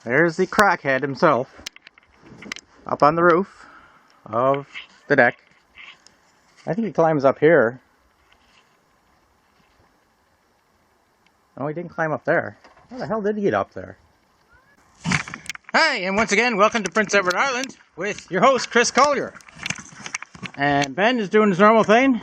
There's the crackhead himself up on the roof of the deck. I think he climbs up here. Oh, he didn't climb up there. How the hell did he get up there? Hi, and once again, welcome to Prince Edward Island with your host, Chris Collier. And Ben is doing his normal thing,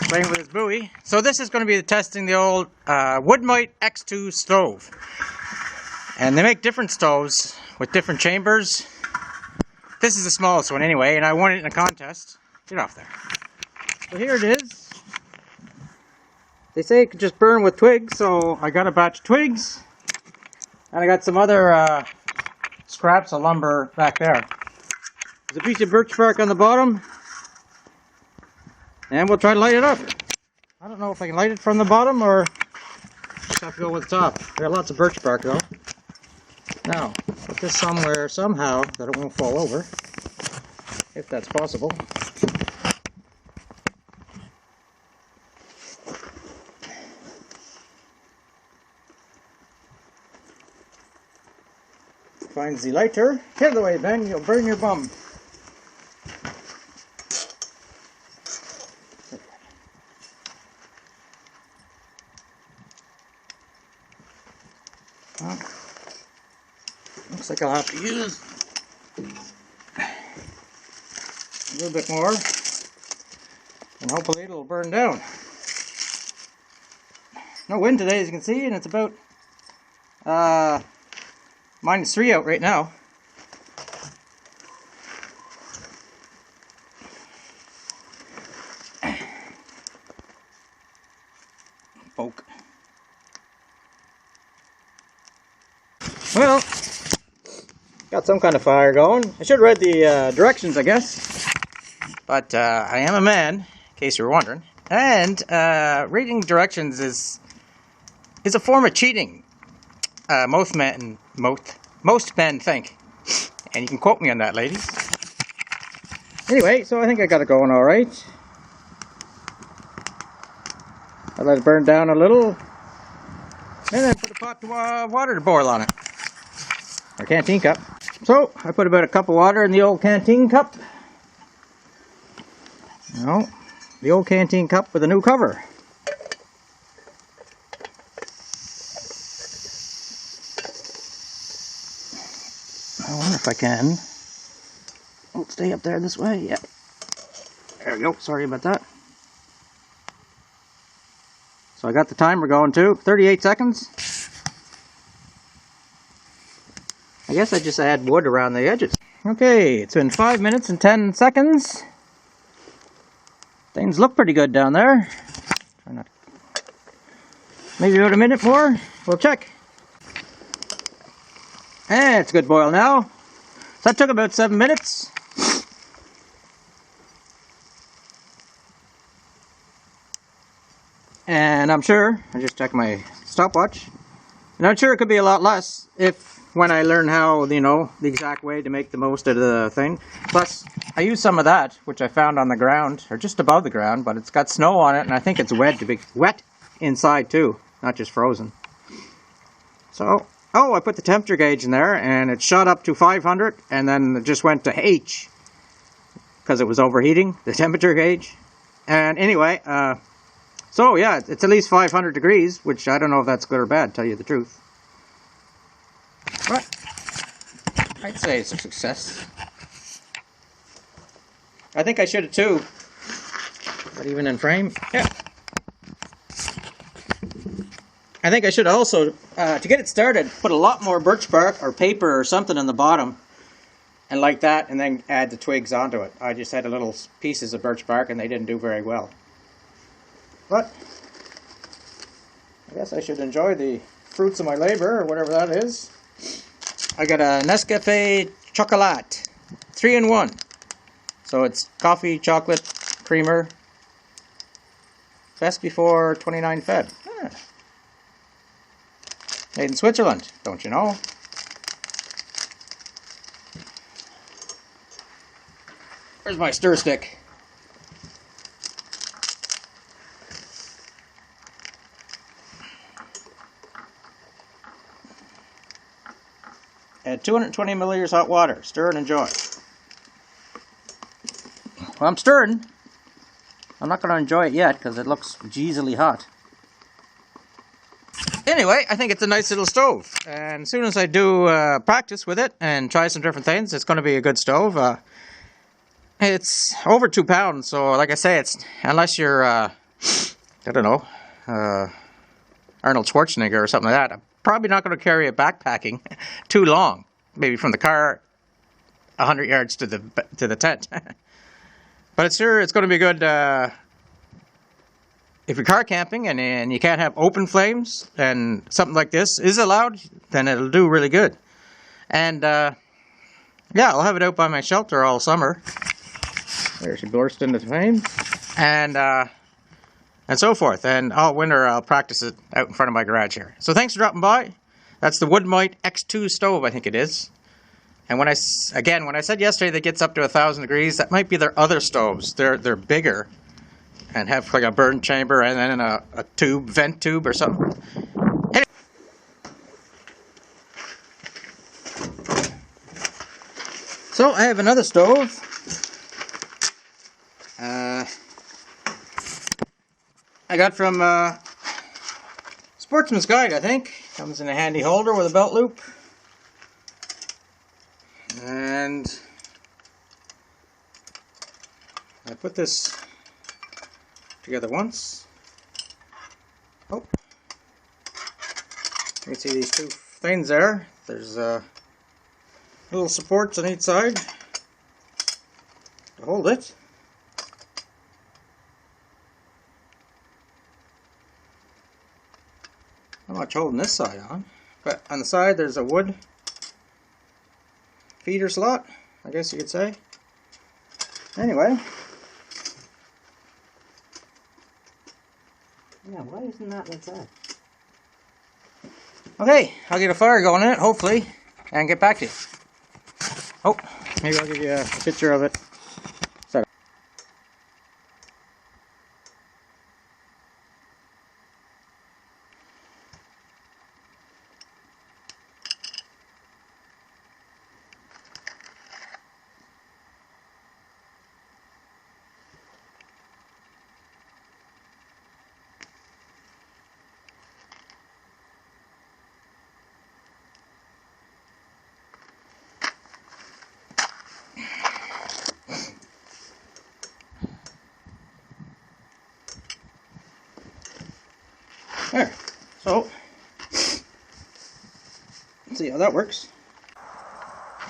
playing with his buoy. So this is going to be testing the old Woodmite X2 stove. And they make different stoves with different chambers. This is the smallest one anyway, and I won it in a contest. Get off there. So here it is. They say it could just burn with twigs, so I got a batch of twigs. And I got some other scraps of lumber back there. There's a piece of birch bark on the bottom. And we'll try to light it up. I don't know if I can light it from the bottom or just have to go with the top. There are lots of birch bark though. Now, put this somewhere somehow that it won't fall over. If that's possible. Finds the lighter. Get out of the way, Ben, you'll burn your bum. Well, looks like I'll have to use a little bit more, and hopefully it'll burn down. No wind today, as you can see, and it's about -3 out right now. Poke. Well, got some kind of fire going. I should have read the directions, I guess. But I am a man, in case you were wondering. And reading directions is a form of cheating. Most men think. And you can quote me on that, ladies. Anyway, so I think I got it going alright. I let it burn down a little. And then put a pot of water to boil on it. Or canteen cup. So, I put about a cup of water in the old canteen cup. No, the old canteen cup with a new cover. I wonder if I can. Oh, stay up there this way. Yeah. There we go. Sorry about that. So I got the timer going too. 38 seconds. I guess I just add wood around the edges. Okay, it's been 5 minutes and 10 seconds. Things look pretty good down there. Try not to... Maybe about a minute more. We'll check. And it's a good boil now. So that took about 7 minutes. And I'm sure, I just checked my stopwatch, and I'm sure it could be a lot less when I learn how, you know, the exact way to make the most of the thing. Plus, I used some of that, which I found on the ground, or just above the ground, but it's got snow on it, and I think it's wet inside too, not just frozen. So, oh, I put the temperature gauge in there, and it shot up to 500, and then it just went to H, because it was overheating, the temperature gauge. And anyway, so yeah, it's at least 500 degrees, which I don't know if that's good or bad, to tell you the truth. But I'd say it's a success. I think I should have too, but even in frame, yeah. I think I should also, to get it started, put a lot more birch bark or paper or something on the bottom, and like that, and then add the twigs onto it. I just had a little pieces of birch bark, and they didn't do very well. But I guess I should enjoy the fruits of my labor, or whatever that is. I got a Nescafe Chocolat, 3-in-1. So it's coffee, chocolate, creamer. Best before 29 Feb. Ah. Made in Switzerland, don't you know? Where's my stir stick? Add 220 milliliters hot water. Stir and enjoy. Well, I'm stirring. I'm not going to enjoy it yet because it looks jeezily hot. Anyway, I think it's a nice little stove. And as soon as I do practice with it and try some different things, it's going to be a good stove. It's over 2 pounds, so like I say, it's unless you're, I don't know, Arnold Schwarzenegger or something like that, I'm probably not going to carry it backpacking too long. Maybe from the car 100 yards to the tent. But it's sure it's going to be good if you're car camping and you can't have open flames and something like this is allowed, then it'll do really good. And yeah, I'll have it out by my shelter all summer. There, she burst into flame. And so forth. And all winter I'll practice it out in front of my garage here. So thanks for dropping by. That's the Woodmite X2 stove, I think it is. And when I said yesterday that it gets up to 1,000 degrees, that might be their other stoves. They're bigger and have like a burn chamber and then a vent tube or something. Anyway. So I have another stove. I got from Sportsman's Guide, I think. Comes in a handy holder with a belt loop. And I put this together once. Oh, you can see these two things there. There's little supports on each side to hold it. Not much holding this side on, but on the side there's a wood feeder slot, I guess you could say. Anyway. Yeah, why isn't that like that? Okay, I'll get a fire going in it, hopefully, and get back to you. Oh, maybe I'll give you a picture of it. Sorry. There. So, let's see how that works.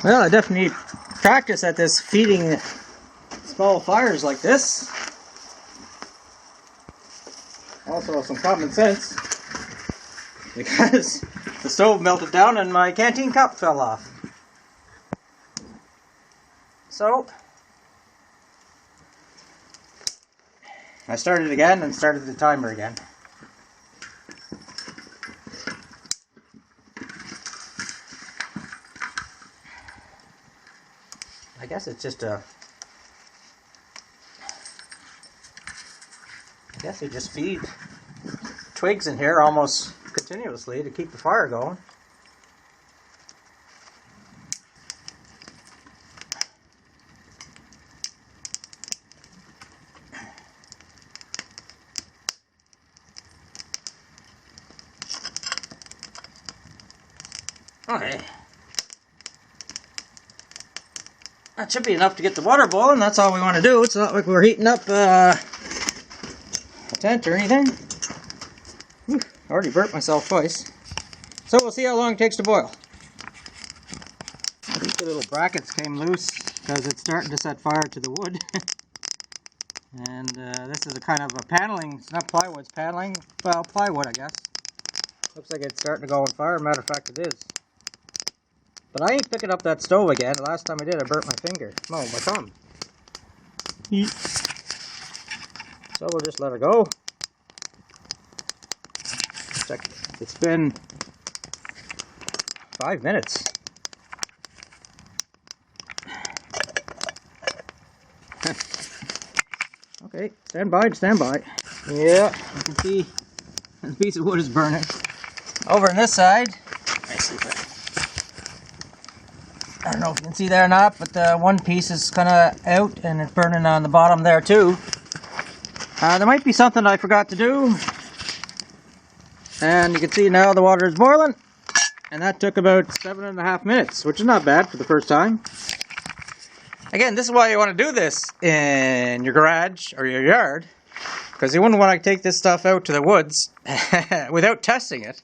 Well, I definitely need practice at this feeding small fires like this. Also some common sense, because the stove melted down and my canteen cup fell off. So, I started again and started the timer again. I guess it's just I guess you just feed twigs in here almost continuously to keep the fire going. Okay. That should be enough to get the water boiling. That's all we want to do. It's not like we're heating up a tent or anything. Whew, I already burnt myself twice. So we'll see how long it takes to boil. I think the little brackets came loose because it's starting to set fire to the wood. And this is a kind of a paneling. It's not plywood, it's paneling. Well, plywood, I guess. Looks like it's starting to go on fire. Matter of fact, it is. But I ain't picking up that stove again. The last time I did, I burnt my finger. No, my thumb. So we'll just let it go. Check. It's been 5 minutes. Okay, stand by, stand by. Yeah, you can see the piece of wood is burning. Over on this side, I don't know if you can see there or not, but the one piece is kind of out and it's burning on the bottom there too. There might be something I forgot to do. And you can see now the water is boiling. And that took about 7.5 minutes, which is not bad for the first time. Again, this is why you want to do this in your garage or your yard. Because you wouldn't want to take this stuff out to the woods without testing it.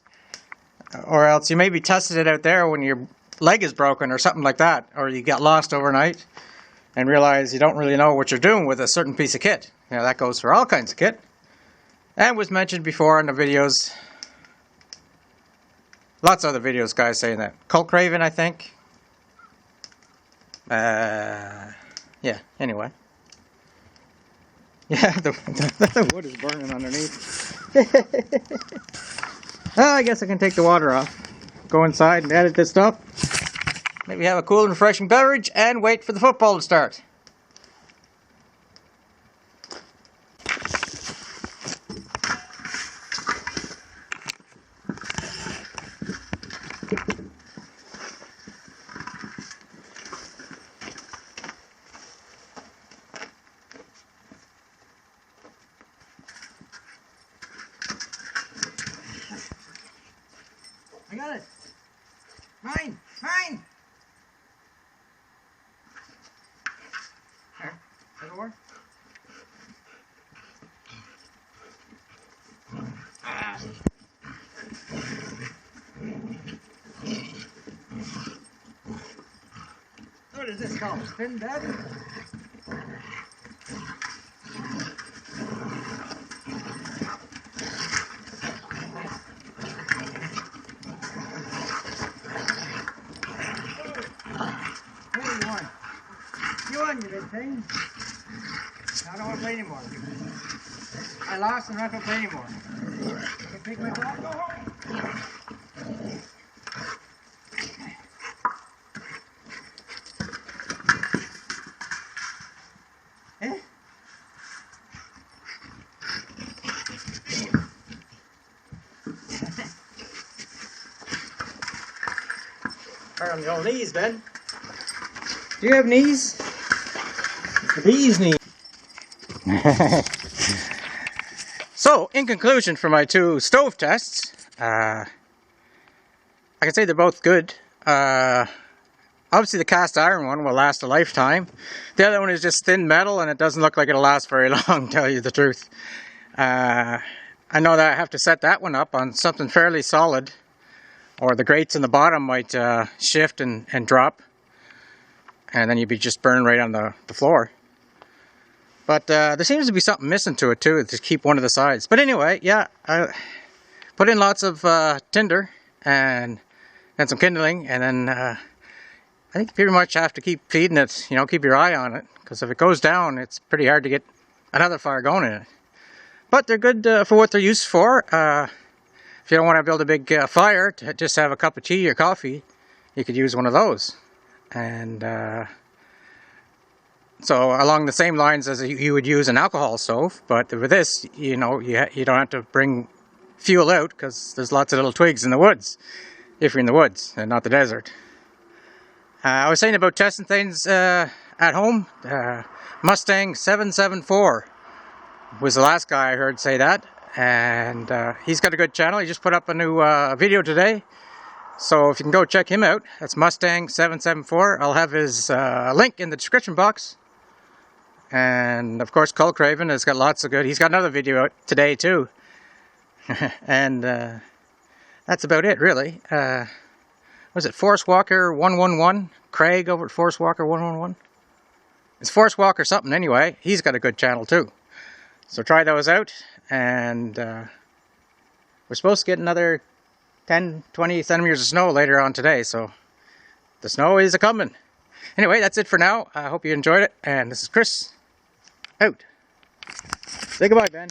Or else you maybe tested it out there when your leg is broken or something like that. Or you got lost overnight and realize you don't really know what you're doing with a certain piece of kit. You know, that goes for all kinds of kit. And was mentioned before in the videos. Lots of other videos, guys, saying that. Collier, I think. Yeah, anyway. Yeah, the wood is burning underneath. Well, I guess I can take the water off. Go inside and edit this stuff. Maybe have a cool and refreshing beverage and wait for the football to start. I got it. Mine! Mine! There. That over? Ah. What is this called? Spin bed? You won, you big thing. I don't want to play anymore. I lost and I'm not going to play anymore. Can pick my dog, go home. Eh? Hard on the old knees, Ben. Do you have knees? The bee's knees. So, in conclusion for my two stove tests, I can say they're both good. Obviously the cast iron one will last a lifetime. The other one is just thin metal and it doesn't look like it'll last very long, to tell you the truth. I know that I have to set that one up on something fairly solid, or the grates in the bottom might shift and drop. And then you'd be just burning right on the floor. But there seems to be something missing to it too, to keep one of the sides. But anyway, yeah, I put in lots of tinder and some kindling, and then I think you pretty much have to keep feeding it, you know, keep your eye on it, because if it goes down, it's pretty hard to get another fire going in it. But they're good for what they're used for. If you don't want to build a big fire to just have a cup of tea or coffee, you could use one of those. And so along the same lines as you would use an alcohol stove, but with this, you know, you don't have to bring fuel out because there's lots of little twigs in the woods, if you're in the woods and not the desert. I was saying about testing things at home. Mustang 774 was the last guy I heard say that, and he's got a good channel. He just put up a new video today. So if you can go check him out, that's Mustang 774. I'll have his link in the description box. And of course, Collier has got lots of good. He's got another video out today too. And that's about it, really. Was it Forest Walker 111? Craig over at Forest Walker 111? It's Forest Walker something anyway. He's got a good channel too. So try those out. And we're supposed to get another 10-20 centimeters of snow later on today, so the snow is a-coming. Anyway, that's it for now. I hope you enjoyed it, and this is Chris, out. Say goodbye, Ben.